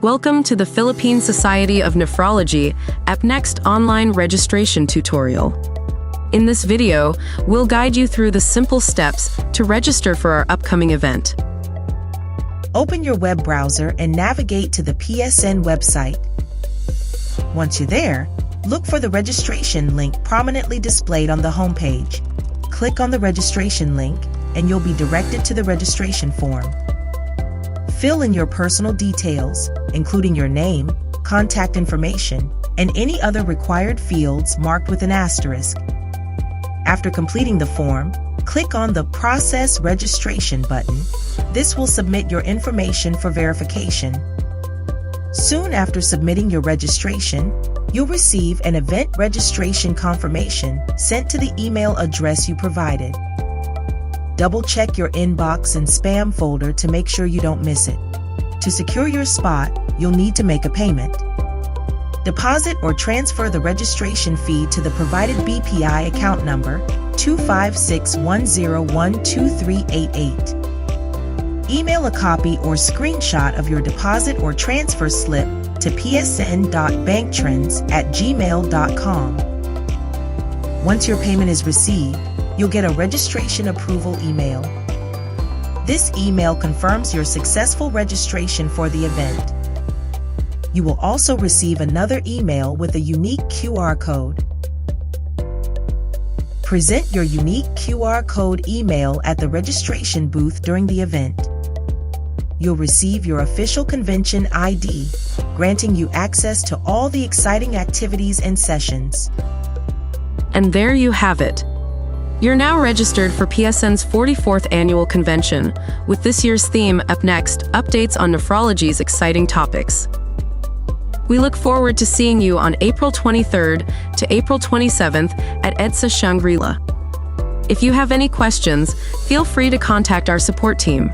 Welcome to the Philippine Society of Nephrology UPNEXT online registration tutorial. In this video, we'll guide you through the simple steps to register for our upcoming event. Open your web browser and navigate to the PSN website. Once you're there, look for the registration link prominently displayed on the homepage. Click on the registration link and you'll be directed to the registration form. Fill in your personal details, including your name, contact information, and any other required fields marked with an asterisk. After completing the form, click on the Process Registration button. This will submit your information for verification. Soon after submitting your registration, you'll receive an event registration confirmation sent to the email address you provided. Double-check your inbox and spam folder to make sure you don't miss it. To secure your spot, you'll need to make a payment. Deposit or transfer the registration fee to the provided BPI account number 25610123888. Email a copy or screenshot of your deposit or transfer slip to psn.banktrends@gmail.com. Once your payment is received, you'll get a registration approval email. This email confirms your successful registration for the event. You will also receive another email with a unique QR code. Present your unique QR code email at the registration booth during the event. You'll receive your official convention ID, granting you access to all the exciting activities and sessions. And there you have it. You're now registered for PSN's 44th annual convention, with this year's theme, UPNEXT, updates on nephrology's exciting topics. We look forward to seeing you on April 23rd to April 27th at EDSA Shangri-la. If you have any questions, feel free to contact our support team.